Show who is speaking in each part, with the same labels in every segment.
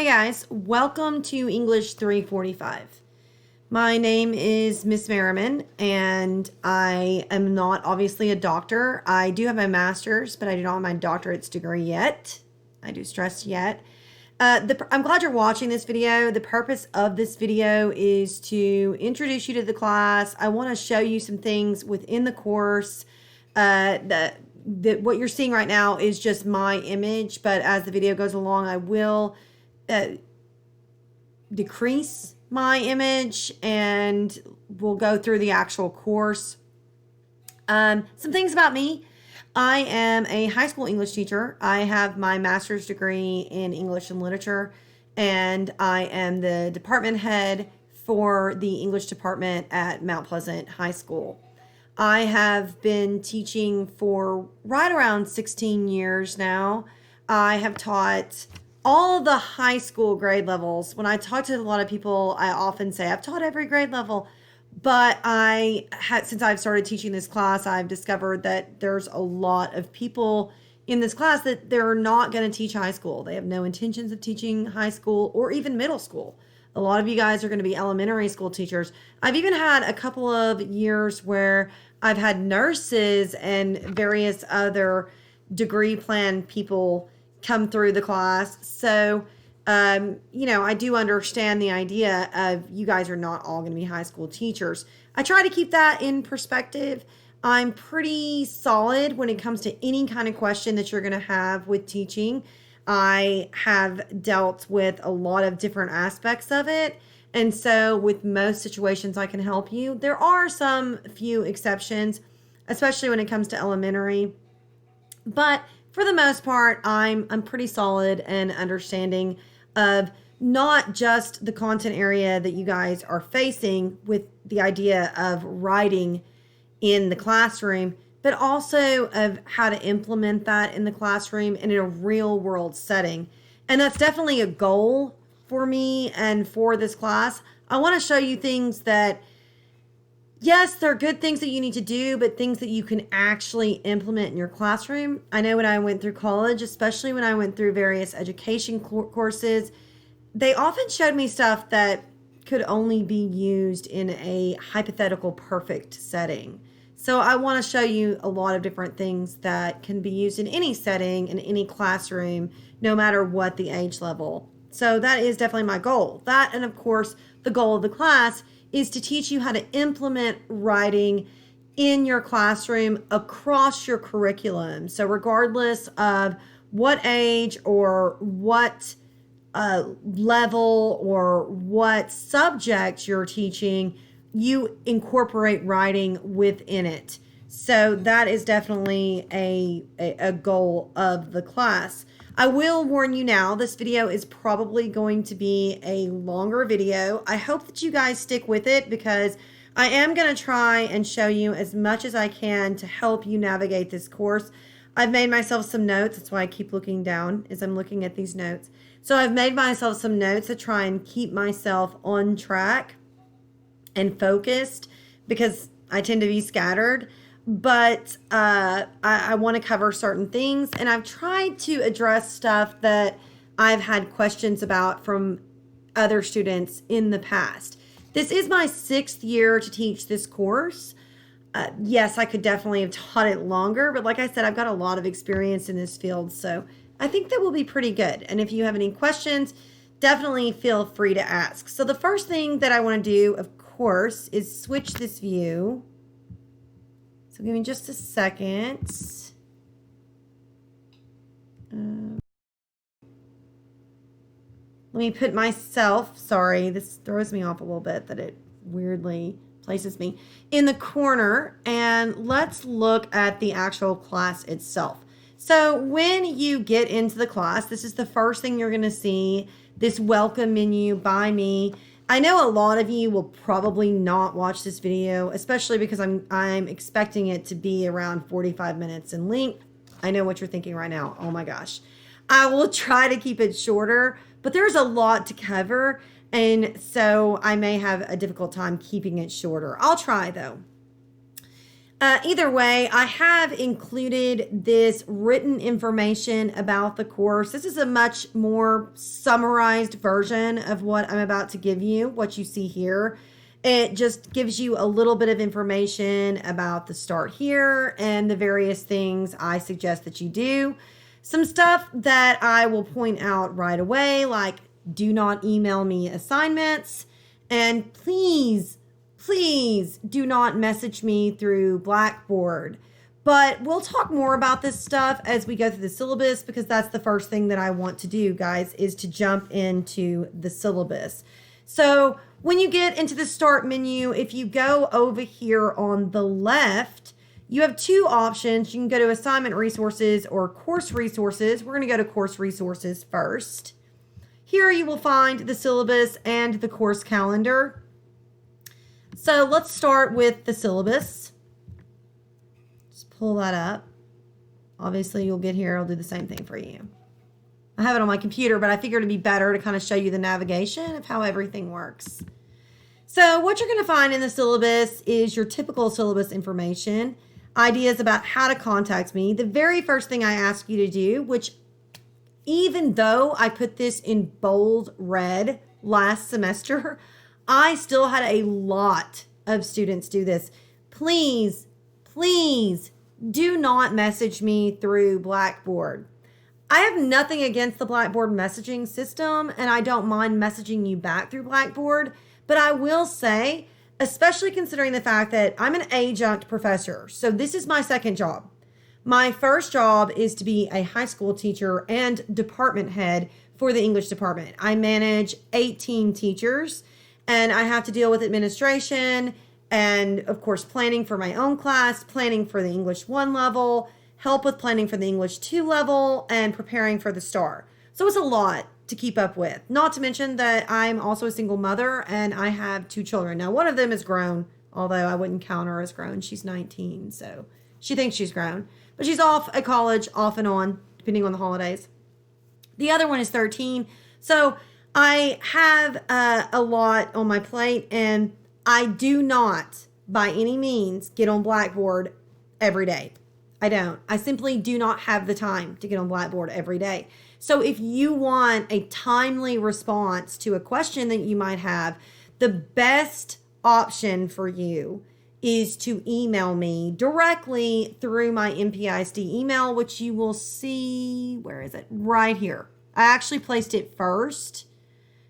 Speaker 1: Hey guys, welcome to English 345. My name is Miss Merriman, and I am not obviously a doctor. I do have my master's, but I do not have my doctorate's degree yet. I do stress yet. I'm glad you're watching this video. The purpose of this video is to introduce you to the class. I want to show you some things within the course. What you're seeing right now is just my image, but as the video goes along, I will decrease my image and we'll go through the actual course. Some things about me. I am a high school English teacher. I have my master's degree in English and literature, and I am the department head for the English department at Mount Pleasant High School. I have been teaching for right around 16 years now. I have taught all the high school grade levels. When I talk to a lot of people, I often say I've taught every grade level. But since I've started teaching this class, I've discovered that there's a lot of people in this class that they're not going to teach high school. They have no intentions of teaching high school or even middle school. A lot of you guys are going to be elementary school teachers. I've even had a couple of years where I've had nurses and various other degree plan people come through the class. So, I do understand the idea of you guys are not all going to be high school teachers. I try to keep that in perspective. I'm pretty solid when it comes to any kind of question that you're going to have with teaching. I have dealt with a lot of different aspects of it. And so with most situations, I can help you. There are some few exceptions, especially when it comes to elementary. But for the most part, I'm pretty solid and understanding of not just the content area that you guys are facing with the idea of writing in the classroom, but also of how to implement that in the classroom and in a real world setting. And that's definitely a goal for me and for this class. I want to show you things that, yes, they're good things that you need to do, but things that you can actually implement in your classroom. I know when I went through college, especially when I went through various education courses, they often showed me stuff that could only be used in a hypothetical perfect setting. So I want to show you a lot of different things that can be used in any setting, in any classroom, no matter what the age level. So that is definitely my goal. That, and of course, the goal of the class is to teach you how to implement writing in your classroom across your curriculum. So regardless of what age or what level or what subject you're teaching, you incorporate writing within it. So that is definitely a goal of the class. I will warn you now, this video is probably going to be a longer video. I hope that you guys stick with it because I am going to try and show you as much as I can to help you navigate this course. I've made myself some notes. That's why I keep looking down as I'm looking at these notes. So I've made myself some notes to try and keep myself on track and focused because I tend to be scattered. But I want to cover certain things, and I've tried to address stuff that I've had questions about from other students in the past. This is my 6th year to teach this course. Yes, I could definitely have taught it longer, but like I said, I've got a lot of experience in this field, so I think that will be pretty good. And if you have any questions, definitely feel free to ask. So the first thing that I want to do, of course, is switch this view. So give me just a second. Let me put myself, sorry, this throws me off a little bit that it weirdly places me in the corner, and let's look at the actual class itself. So when you get into the class, this is the first thing you're going to see, this welcome menu by me. I know a lot of you will probably not watch this video, especially because I'm expecting it to be around 45 minutes in length. I know what you're thinking right now. Oh my gosh. I will try to keep it shorter, but there's a lot to cover, and so I may have a difficult time keeping it shorter. I'll try though. Either way, I have included this written information about the course. This is a much more summarized version of what I'm about to give you, what you see here. It just gives you a little bit of information about the start here and the various things I suggest that you do. Some stuff that I will point out right away, like do not email me assignments, and please do not message me through Blackboard. But we'll talk more about this stuff as we go through the syllabus, because that's the first thing that I want to do, guys, is to jump into the syllabus. So when you get into the start menu, if you go over here on the left, you have two options. You can go to assignment resources or course resources. We're going to go to course resources first. Here you will find the syllabus and the course calendar. So let's start with the syllabus. Just pull that up. Obviously, you'll get here. I'll do the same thing for you. I have it on my computer, but I figured it'd be better to kind of show you the navigation of how everything works. So what you're going to find in the syllabus is your typical syllabus information, ideas about how to contact me. The very first thing I ask you to do, which even though I put this in bold red last semester, I still had a lot of students do this. Please do not message me through Blackboard. I have nothing against the Blackboard messaging system, and I don't mind messaging you back through Blackboard, but I will say, especially considering the fact that I'm an adjunct professor, so this is my second job. My first job is to be a high school teacher and department head for the English department. I manage 18 teachers, and I have to deal with administration and, of course, planning for my own class, planning for the English 1 level, help with planning for the English 2 level, and preparing for the STAR. So it's a lot to keep up with. Not to mention that I'm also a single mother and I have 2 children. Now, one of them is grown, although I wouldn't count her as grown. She's 19, so she thinks she's grown. But she's off at college, off and on, depending on the holidays. The other one is 13. So I have a lot on my plate, and I do not, by any means, get on Blackboard every day. I don't. I simply do not have the time to get on Blackboard every day. So if you want a timely response to a question that you might have, the best option for you is to email me directly through my MPISD email, which you will see, where is it? Right here. I actually placed it first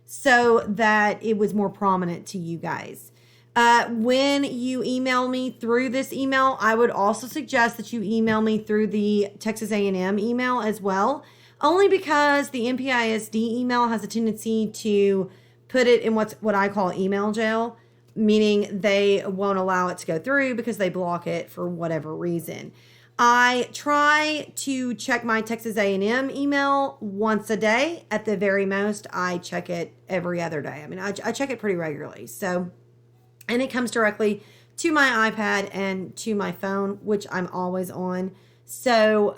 Speaker 1: so that it was more prominent to you guys. When you email me through this email, I would also suggest that you email me through the Texas A&M email as well, only because the MPISD email has a tendency to put it in what I call email jail, meaning they won't allow it to go through because they block it for whatever reason. I try to check my Texas A&M email once a day. At the very most, I check it every other day. I mean, I check it pretty regularly. So, and it comes directly to my iPad and to my phone, which I'm always on. So,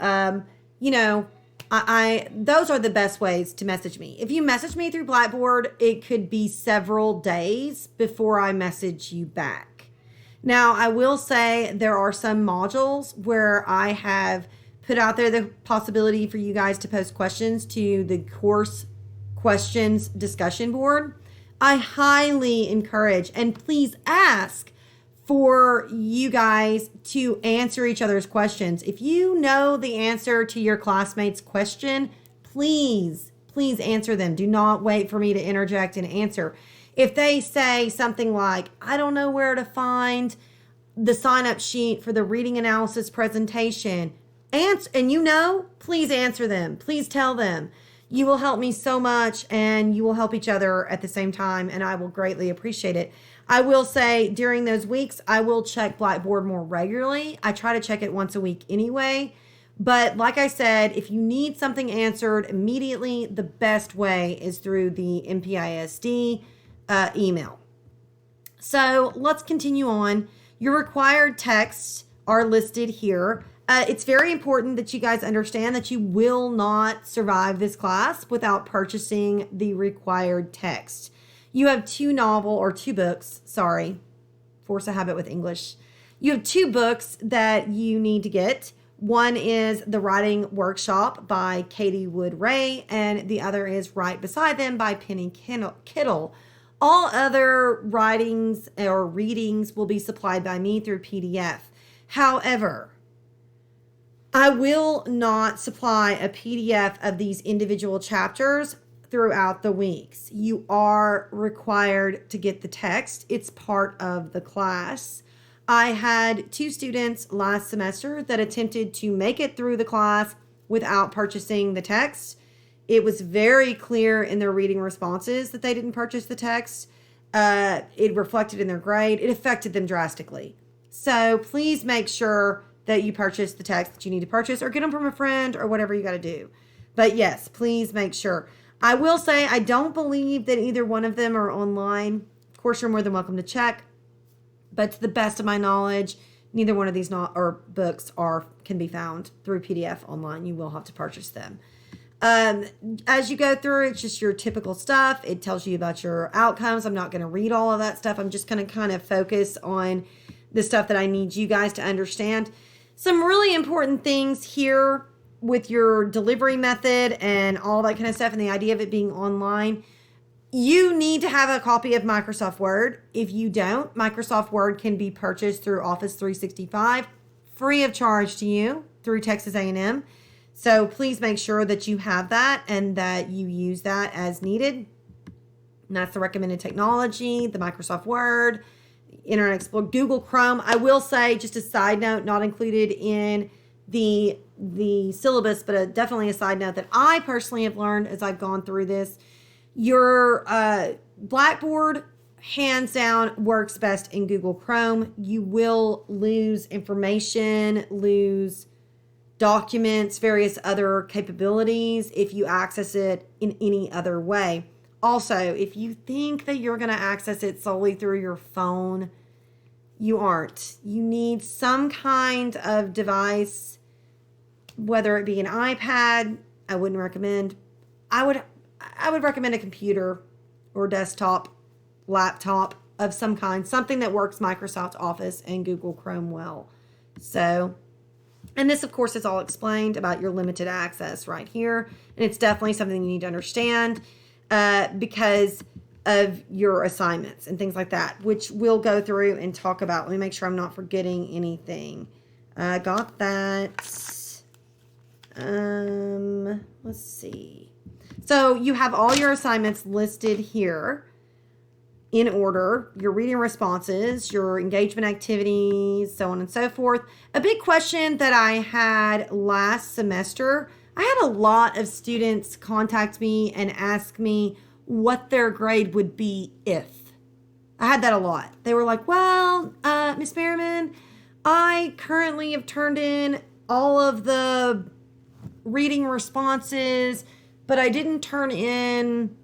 Speaker 1: those are the best ways to message me. If you message me through Blackboard, it could be several days before I message you back. Now, I will say there are some modules where I have put out there the possibility for you guys to post questions to the course questions discussion board. I highly encourage, and please ask for you guys to answer each other's questions. If you know the answer to your classmate's question, please answer them. Do not wait for me to interject and answer. If they say something like, I don't know where to find the sign-up sheet for the reading analysis presentation, please answer them. Please tell them. You will help me so much, and you will help each other at the same time, and I will greatly appreciate it. I will say during those weeks, I will check Blackboard more regularly. I try to check it once a week anyway. But like I said, if you need something answered immediately, the best way is through the MPISD email. So let's continue on. Your required texts are listed here. It's very important that you guys understand that you will not survive this class without purchasing the required text. You have two books, force a habit with English. You have 2 books that you need to get. One is The Writing Workshop by Katie Wood Ray, and the other is Right Beside Them by Penny Kittle. All other writings or readings will be supplied by me through PDF. However, I will not supply a PDF of these individual chapters throughout the weeks. You are required to get the text. It's part of the class. I had 2 students last semester that attempted to make it through the class without purchasing the text. It was very clear in their reading responses that they didn't purchase the text. It reflected in their grade. It affected them drastically. So please make sure that you purchase the text that you need to purchase, or get them from a friend, or whatever you got to do. But yes, please make sure. I will say I don't believe that either one of them are online. Of course, you're more than welcome to check. But to the best of my knowledge, neither one of these books can be found through PDF online. You will have to purchase them. As you go through, it's just your typical stuff. It tells you about your outcomes. I'm not going to read all of that stuff. I'm just going to kind of focus on the stuff that I need you guys to understand. Some really important things here with your delivery method and all that kind of stuff, and the idea of it being online. You need to have a copy of Microsoft Word. If you don't, Microsoft Word can be purchased through Office 365, free of charge to you through Texas A&M. So please make sure that you have that and that you use that as needed. And that's the recommended technology, the Microsoft Word, Internet Explorer, Google Chrome. I will say, just a side note, not included in the syllabus, but definitely a side note that I personally have learned as I've gone through this. Your Blackboard, hands down, works best in Google Chrome. You will lose information, lose documents, various other capabilities if you access it in any other way. Also, if you think that you're going to access it solely through your phone, you aren't. You need some kind of device, whether it be an iPad. I wouldn't recommend. I would recommend a computer or desktop, laptop of some kind, something that works Microsoft Office and Google Chrome well. So, and this, of course, is all explained about your limited access right here. And it's definitely something you need to understand because of your assignments and things like that, which we'll go through and talk about. Let me make sure I'm not forgetting anything. Got that. Let's see. So you have all your assignments listed here in order, your reading responses, your engagement activities, so on and so forth. A big question that I had last semester, I had a lot of students contact me and ask me what their grade would be if. I had that a lot. They were like, well, Miss Merriman, I currently have turned in all of the reading responses, but I didn't turn in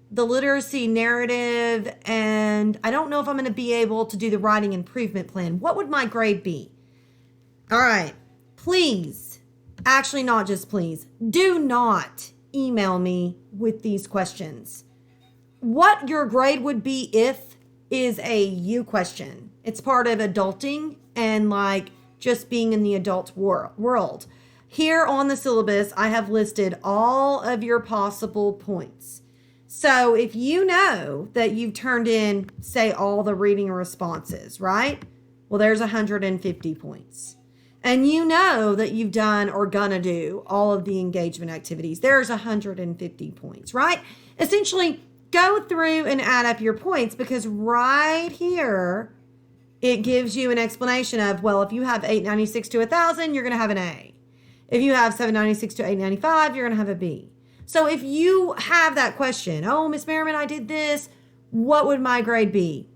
Speaker 1: the literacy narrative, and I don't know if I'm going to be able to do the writing improvement plan. What would my grade be? All right, please, actually not just please, do not email me with these questions. What your grade would be if is a you question. It's part of adulting and like just being in the adult world. Here on the syllabus, I have listed all of your possible points. So if you know that you've turned in, say, all the reading responses, right? Well, there's 150 points. And you know that you've done or gonna do all of the engagement activities. There's 150 points, right? Essentially, go through and add up your points, because right here, it gives you an explanation of, well, if you have 896 to 1,000, you're gonna have an A. If you have 796 to 895, you're gonna have a B. So if you have that question, oh, Miss Merriman, I did this, what would my grade be?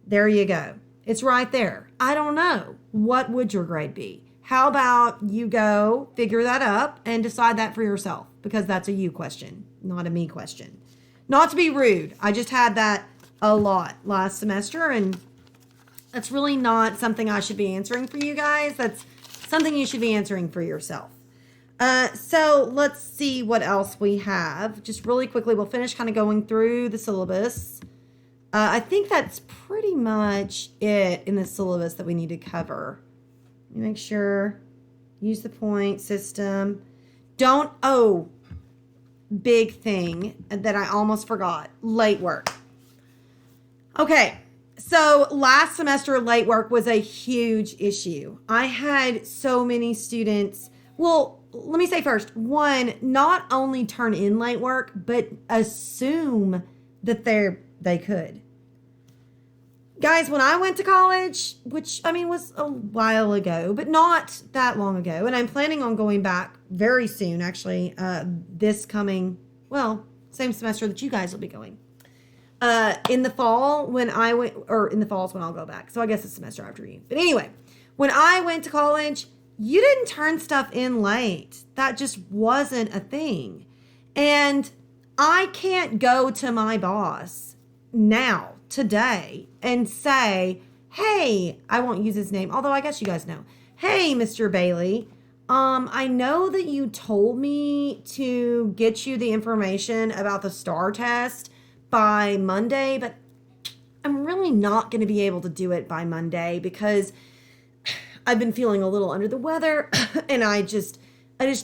Speaker 1: There you go. It's right there. I don't know. What would your grade be? How about you go figure that up and decide that for yourself, because that's a you question, not a me question. Not to be rude. I just had that a lot last semester, and that's really not something I should be answering for you guys. That's something you should be answering for yourself. So let's see what else we have. Just really quickly, we'll finish kind of going through the syllabus. I think that's pretty much it in the syllabus that we need to cover. Let me make sure. Use the point system. Don't, big thing that I almost forgot. Late work. Okay. So last semester, late work was a huge issue. I had so many students. Well, let me say first, one, not only turn in late work, but assume that they could. Guys, when I went to college, which I mean was a while ago, but not that long ago, and I'm planning on going back very soon, actually, this coming, well, same semester that you guys will be going. In the fall when I went, or in the fall is when I'll go back. So I guess it's semester after you. But anyway, when I went to college, you didn't turn stuff in late. That just wasn't a thing. And I can't go to my boss now, today, and say, hey, I won't use his name, although I guess you guys know. Hey, Mr. Bailey, I know that you told me to get you the information about the STAR test by Monday, but I'm really not going to be able to do it by Monday because I've been feeling a little under the weather and I just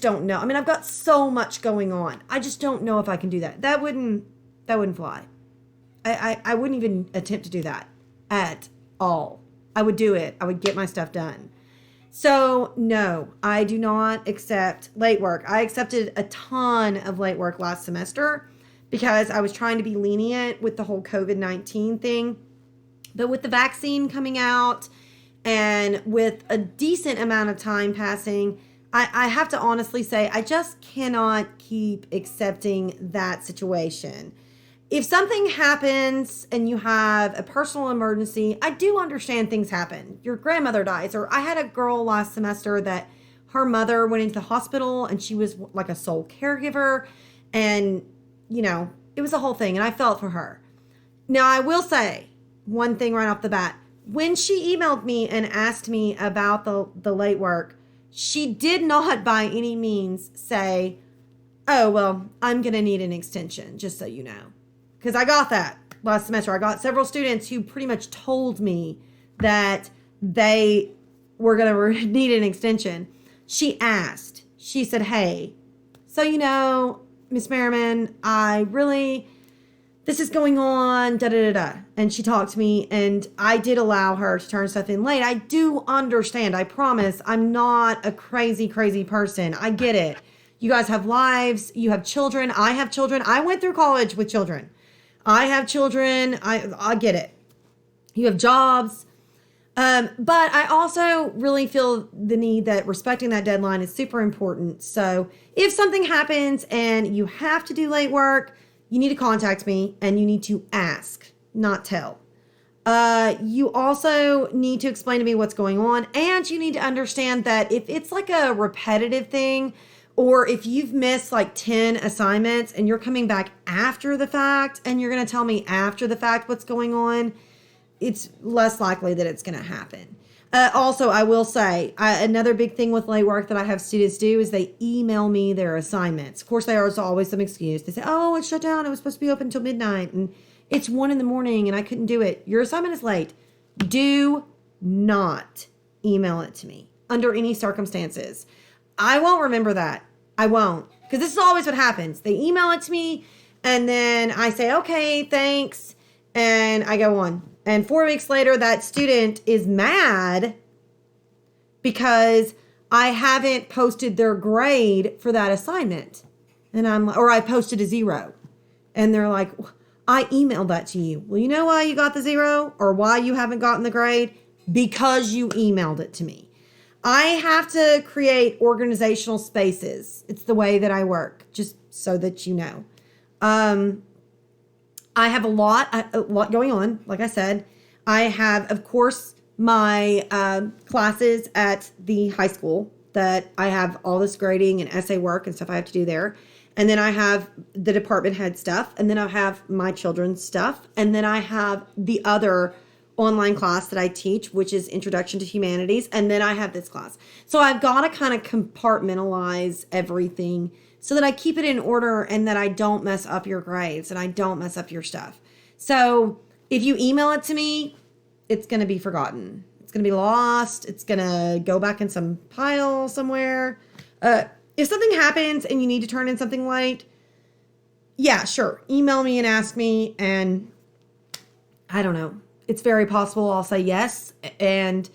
Speaker 1: don't know. I mean, I've got so much going on. I just don't know if I can do that. That wouldn't fly. I wouldn't even attempt to do that at all. I would do it. I would get my stuff done. So no, I do not accept late work. I accepted a ton of late work last semester because I was trying to be lenient with the whole COVID-19 thing. But with the vaccine coming out and with a decent amount of time passing, I have to honestly say, I just cannot keep accepting that situation. If something happens and you have a personal emergency, I do understand things happen. Your grandmother dies, or I had a girl last semester that her mother went into the hospital and she was like a sole caregiver, and you know, it was a whole thing, and I felt for her. Now, I will say one thing right off the bat. When she emailed me and asked me about the late work, she did not by any means say, oh, well, I'm going to need an extension, just so you know. Because I got that last semester. I got several students who pretty much told me that they were going to need an extension. She asked. She said, hey, so you know, Miss Merriman, this is going on, da-da-da-da. And she talked to me, and I did allow her to turn stuff in late. I do understand. I promise I'm not a crazy, crazy person. I get it. You guys have lives. You have children. I have children. I went through college with children. I have children. I get it. You have jobs. But I also really feel the need that respecting that deadline is super important. So if something happens and you have to do late work, you need to contact me and you need to ask, not tell. You also need to explain to me what's going on, and you need to understand that if it's like a repetitive thing, or if you've missed like 10 assignments and you're coming back after the fact and you're going to tell me after the fact what's going on, it's less likely that it's going to happen. Also, I will say another big thing with late work that I have students do is they email me their assignments. Of course, there's always some excuse. They say, oh, it's shut down. It was supposed to be open until midnight and it's 1 a.m. and I couldn't do it. Your assignment is late. Do not email it to me under any circumstances. I won't remember that. I won't. Because this is always what happens. They email it to me and then I say, okay, thanks. And I go on. And 4 weeks later, that student is mad because I haven't posted their grade for that assignment. And or I posted a 0. And they're like, I emailed that to you. Well, you know why you got the 0 or why you haven't gotten the grade? Because you emailed it to me. I have to create organizational spaces. It's the way that I work, just so that you know. I have a lot going on. Like I said, I have, of course, my classes at the high school that I have all this grading and essay work and stuff I have to do there. And then I have the department head stuff. And then I have my children's stuff. And then I have the other online class that I teach, which is Introduction to Humanities. And then I have this class. So I've got to kind of compartmentalize everything so that I keep it in order and that I don't mess up your grades and I don't mess up your stuff. So If you email it to me, it's going to be forgotten. It's going to be lost. It's going to go back in some pile somewhere. If something happens and you need to turn in something late, yeah, sure. Email me and ask me. And I don't know. It's very possible I'll say yes. And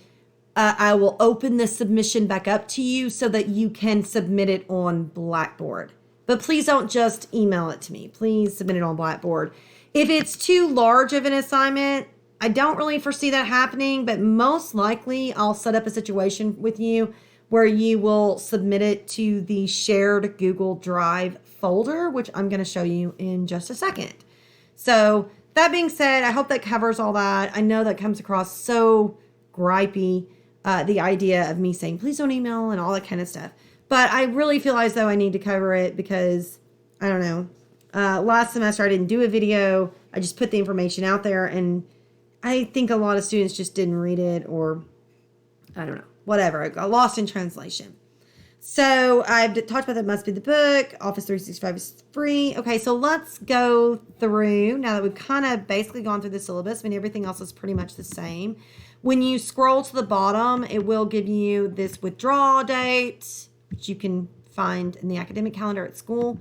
Speaker 1: I will open the submission back up to you so that you can submit it on Blackboard. But please don't just email it to me. Please submit it on Blackboard. If it's too large of an assignment, I don't really foresee that happening, but most likely I'll set up a situation with you where you will submit it to the shared Google Drive folder, which I'm going to show you in just a second. So that being said, I hope that covers all that. I know that comes across so gripey, the idea of me saying, please don't email and all that kind of stuff. But I really feel as though I need to cover it because, I don't know, last semester I didn't do a video. I just put the information out there, and I think a lot of students just didn't read it, or I don't know, whatever. I got lost in translation. So I've talked about that must be the book. Office 365 is free. Okay, so let's go through, now that we've kind of basically gone through the syllabus. I mean, everything else is pretty much the same. When you scroll to the bottom, it will give you this withdrawal date, which you can find in the academic calendar at school.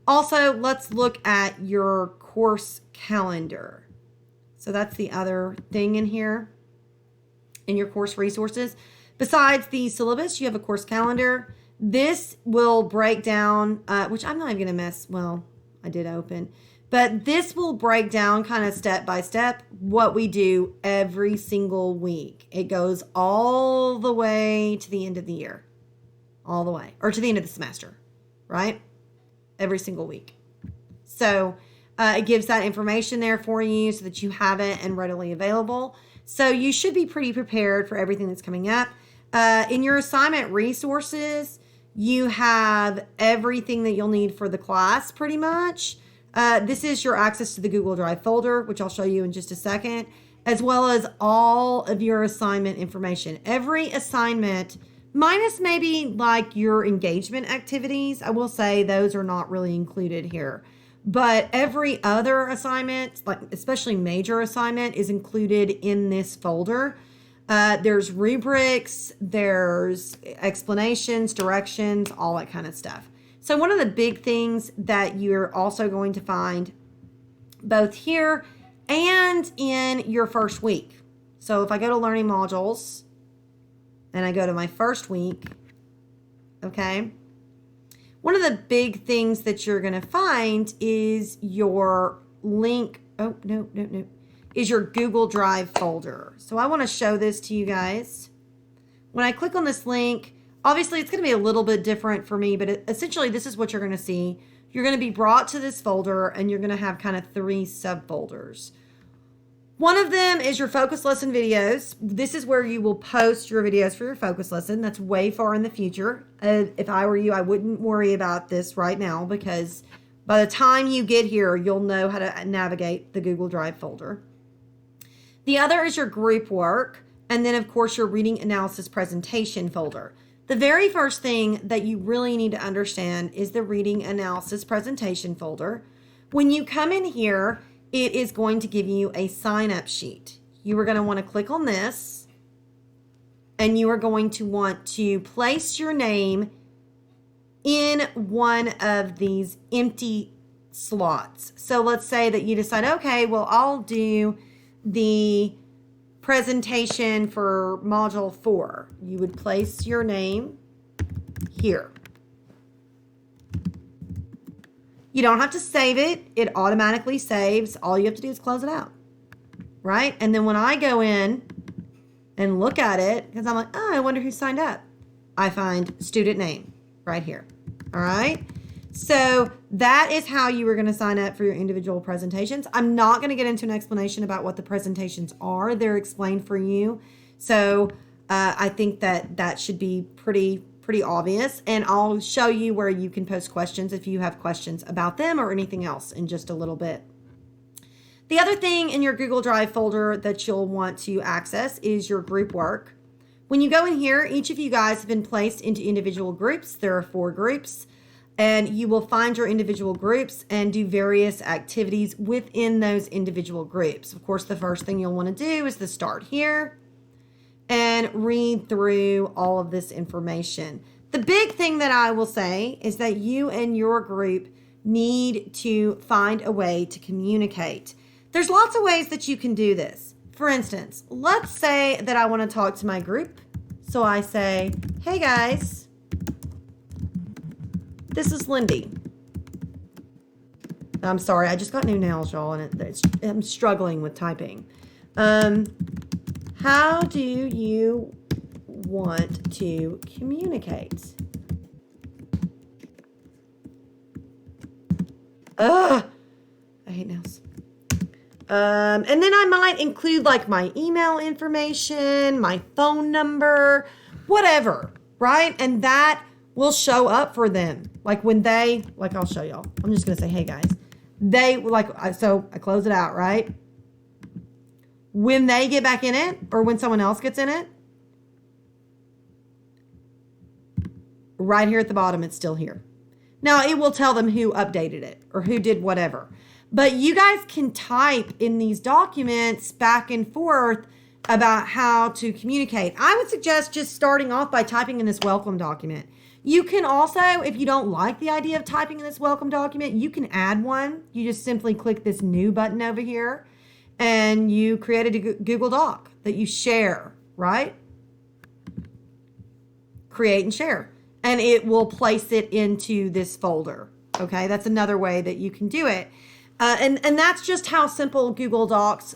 Speaker 1: Also, let's look at your course calendar. So that's the other thing in here in your course resources. Besides the syllabus, you have a course calendar. This will break down, which I'm not even going to mess. Well, I did open. But this will break down kind of step by step what we do every single week. It goes all the way to the end of the year. All the way. Or to the end of the semester. Right? Every single week. So it gives that information there for you so that you have it and readily available. So you should be pretty prepared for everything that's coming up. In your assignment resources, you have everything that you'll need for the class pretty much. This is your access to the Google Drive folder, which I'll show you in just a second, as well as all of your assignment information. Every assignment, minus maybe like your engagement activities, I will say those are not really included here. But every other assignment, like especially major assignment, is included in this folder. There's rubrics, there's explanations, directions, all that kind of stuff. So one of the big things that you're also going to find both here and in your first week. So if I go to learning modules and I go to my first week, okay, one of the big things that you're going to find is your link. Oh, no, is your Google Drive folder. So I want to show this to you guys. When I click on this link, obviously it's going to be a little bit different for me, but essentially this is what you're going to see. You're going to be brought to this folder and you're going to have kind of 3 subfolders. One of them is your focus lesson videos. This is where you will post your videos for your focus lesson. That's way far in the future. If I were you, I wouldn't worry about this right now because by the time you get here, you'll know how to navigate the Google Drive folder. The other is your group work, and then of course your reading analysis presentation folder. The very first thing that you really need to understand is the reading analysis presentation folder. When you come in here, it is going to give you a sign-up sheet. You are going to want to click on this, and you are going to want to place your name in one of these empty slots. So let's say that you decide, okay, well, I'll do the presentation for module 4. You would place your name here. You don't have to save it. It automatically saves. All you have to do is close it out, right? And then when I go in and look at it, because I'm like, oh, I wonder who signed up, I find student name right here, all right? So that is how you are going to sign up for your individual presentations. I'm not going to get into an explanation about what the presentations are. They're explained for you. So I think that should be pretty obvious. And I'll show you where you can post questions if you have questions about them or anything else in just a little bit. The other thing in your Google Drive folder that you'll want to access is your group work. When you go in here, each of you guys have been placed into individual groups. There are 4 groups. and you will find your individual groups and do various activities within those individual groups. Of course, the first thing you'll want to do is to start here and read through all of this information. The big thing that I will say is that you and your group need to find a way to communicate. There's lots of ways that you can do this. For instance, let's say that I want to talk to my group. So I say, hey guys, this is Lindy. I'm sorry, I just got new nails, y'all, and I'm struggling with typing. How do you want to communicate? I hate nails. And then I might include like my email information, my phone number, whatever, right? And that will show up for them. Like when they, like I'll show y'all. I'm just going to say, hey guys. They like, so I close it out, right? When they get back in it or when someone else gets in it, right here at the bottom, it's still here. Now it will tell them who updated it or who did whatever. But you guys can type in these documents back and forth about how to communicate. I would suggest just starting off by typing in this welcome document. You can also, if you don't like the idea of typing in this welcome document, you can add one. You just simply click this new button over here and you create a Google Doc that you share, right? Create and share. And it will place it into this folder. Okay, that's another way that you can do it. And that's just how simple Google Docs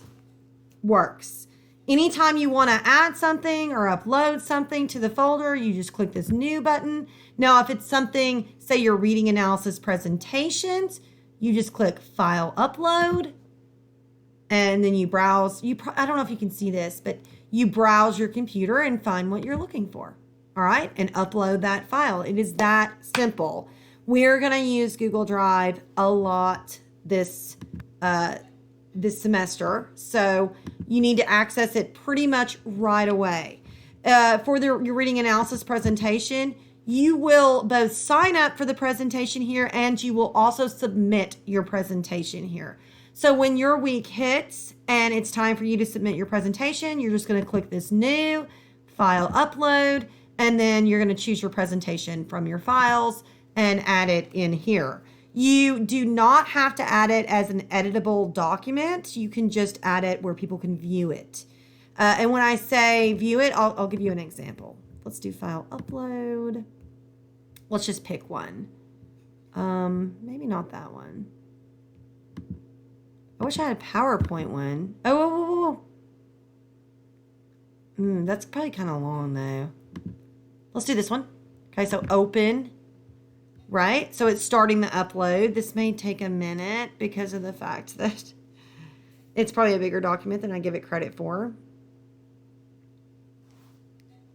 Speaker 1: works. Anytime you want to add something or upload something to the folder, you just click this new button. Now, if it's something, say you're reading analysis presentations, you just click file upload and then you browse. I don't know if you can see this, but you browse your computer and find what you're looking for. All right, and upload that file. It is that simple. We're going to use Google Drive a lot this semester, so you need to access it pretty much right away. For your reading analysis presentation, you will both sign up for the presentation here and you will also submit your presentation here. So when your week hits and it's time for you to submit your presentation, you're just going to click this new file upload, and then you're going to choose your presentation from your files and add it in here. You do not have to add it as an editable document. You can just add it where people can view it. And when I say view it, I'll give you an example. Let's do file upload. Let's just pick one. Maybe not that one. I wish I had a PowerPoint one. Oh. That's probably kind of long though. Let's do this one. Okay, so open. Right? So it's starting the upload. This may take a minute because of the fact that it's probably a bigger document than I give it credit for.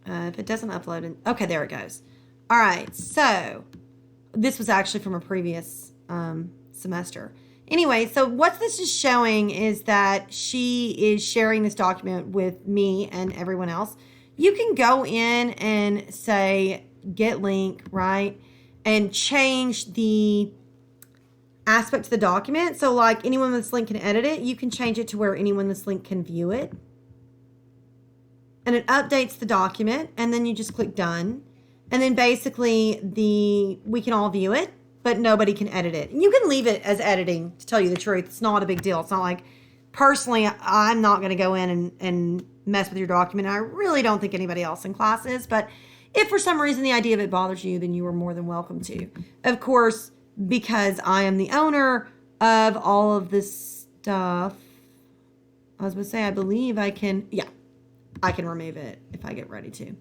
Speaker 1: If it doesn't upload, okay, there it goes. All right, so this was actually from a previous semester. Anyway, so what this is showing is that she is sharing this document with me and everyone else. You can go in and say, get link, right? And change the aspect of the document. So like anyone with this link can edit it. You can change it to where anyone with this link can view it. And it updates the document. And then you just click done. And then basically we can all view it, but nobody can edit it. And you can leave it as editing, to tell you the truth. It's not a big deal. It's not like, personally, I'm not going to go in and mess with your document. I really don't think anybody else in class is, but if for some reason the idea of it bothers you, then you are more than welcome to. Of course, because I am the owner of all of this stuff, I was going to say, I believe I can remove it if I get ready to.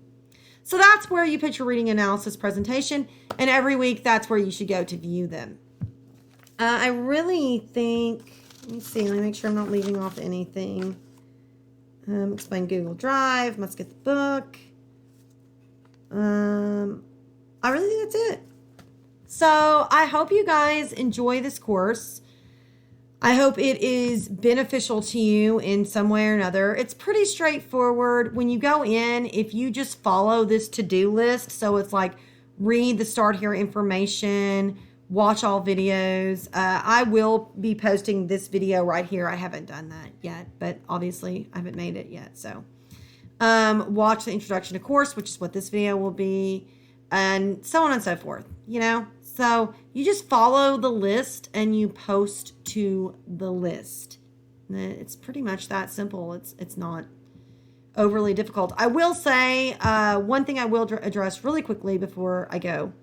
Speaker 1: So that's where you put your reading analysis presentation, and every week that's where you should go to view them. I really think, let me make sure I'm not leaving off anything. Explain Google Drive, must get the book. I really think that's it. So I hope you guys enjoy this course. I hope it is beneficial to you in some way or another. It's pretty straightforward. When you go in, if you just follow this to-do list, so it's like read the Start Here information, watch all videos. I will be posting this video right here. I haven't done that yet, but obviously I haven't made it yet. So watch the introduction to course, which is what this video will be, and so on and so forth, you know? So you just follow the list and you post to the list. It's pretty much that simple. It's not overly difficult. I will say one thing I will address really quickly before I go.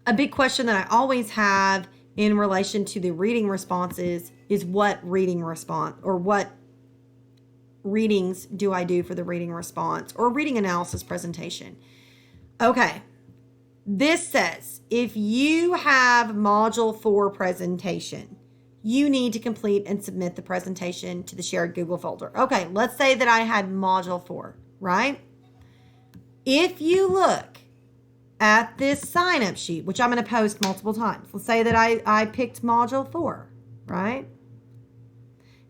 Speaker 1: A big question that I always have in relation to the reading responses is what reading response or what readings do I do for the reading response or reading analysis presentation. Okay. This says if you have module 4 presentation, you need to complete and submit the presentation to the shared Google folder. Okay, let's say that I had module 4, right? If you look at this sign-up sheet, which I'm going to post multiple times, let's say that I picked module 4, right?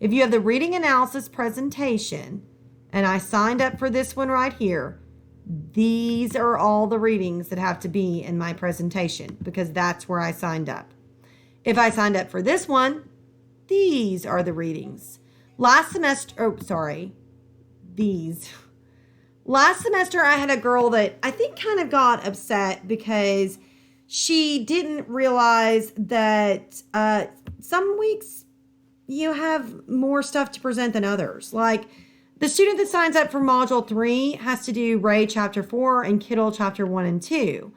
Speaker 1: If you have the reading analysis presentation, and I signed up for this one right here, these are all the readings that have to be in my presentation because that's where I signed up. If I signed up for this one, these are the readings. Last semester, Last semester, I had a girl that I think kind of got upset because she didn't realize that some weeks you have more stuff to present than others. Like the student that signs up for Module 3 has to do Ray Chapter 4 and Kittle Chapter 1 and 2.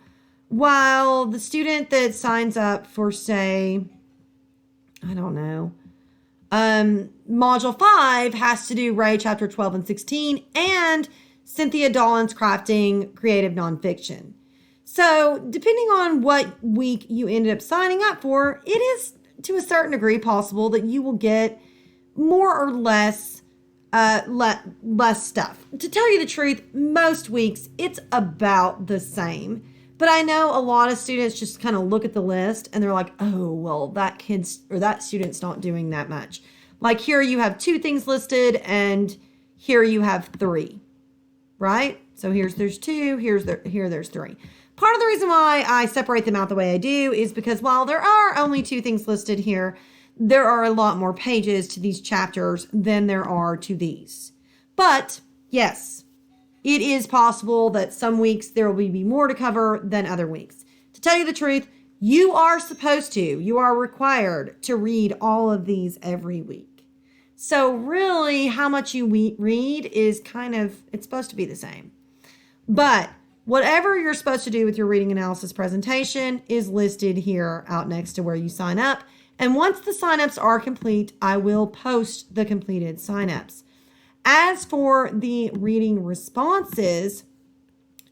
Speaker 1: While the student that signs up for, say, I don't know, Module 5 has to do Ray Chapter 12 and 16 and Cynthia Dolan's Crafting Creative Nonfiction. So depending on what week you ended up signing up for, it is to a certain degree possible that you will get more or less less stuff. To tell you the truth, most weeks it's about the same. But I know a lot of students just kind of look at the list and they're like, oh, well, that kid's or that student's not doing that much. Like here you have 2 things listed and here you have 3, right? So there's 2, here there's 3. Part of the reason why I separate them out the way I do is because while there are only 2 things listed here, there are a lot more pages to these chapters than there are to these. But yes, it is possible that some weeks there will be more to cover than other weeks. To tell you the truth, you are required to read all of these every week. So really how much you read is it's supposed to be the same. But whatever you're supposed to do with your reading analysis presentation is listed here out next to where you sign up. And once the signups are complete, I will post the completed signups. As for the reading responses,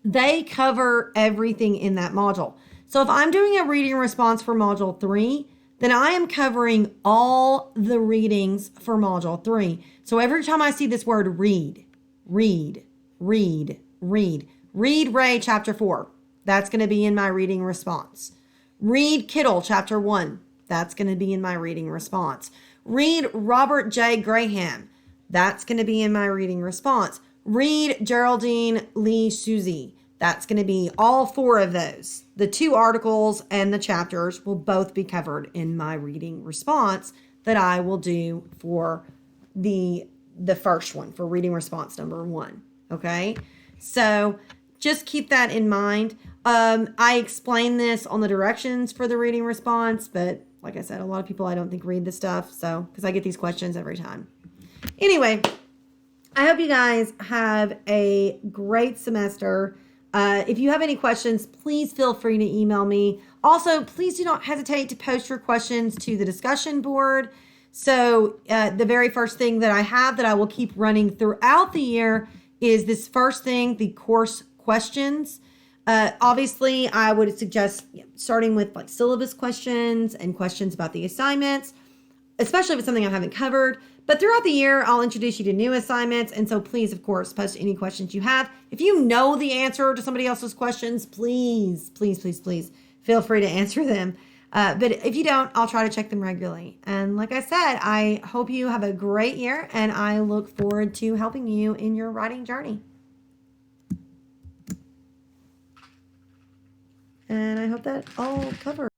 Speaker 1: they cover everything in that module. So if I'm doing a reading response for Module 3, then I am covering all the readings for Module 3. So every time I see this word read Ray Chapter 4, that's going to be in my reading response. Read Kittle Chapter 1, that's going to be in my reading response. Read Robert J. Graham, that's going to be in my reading response. Read Geraldine Lee Susie, that's going to be all 4 of those. The 2 articles and the chapters will both be covered in my reading response that I will do for the first one, for reading response number 1. Okay, so just keep that in mind. I explain this on the directions for the reading response, but like I said, a lot of people I don't think read this stuff, so because I get these questions every time. Anyway, I hope you guys have a great semester. If you have any questions, please feel free to email me. Also, please do not hesitate to post your questions to the discussion board. So the very first thing that I have that I will keep running throughout the year is this first thing, the course questions. Obviously, I would suggest starting with like syllabus questions and questions about the assignments, especially if it's something I haven't covered. But throughout the year, I'll introduce you to new assignments. And so please, of course, post any questions you have. If you know the answer to somebody else's questions, please feel free to answer them. But if you don't, I'll try to check them regularly. And like I said, I hope you have a great year and I look forward to helping you in your writing journey. And I hope that all covers.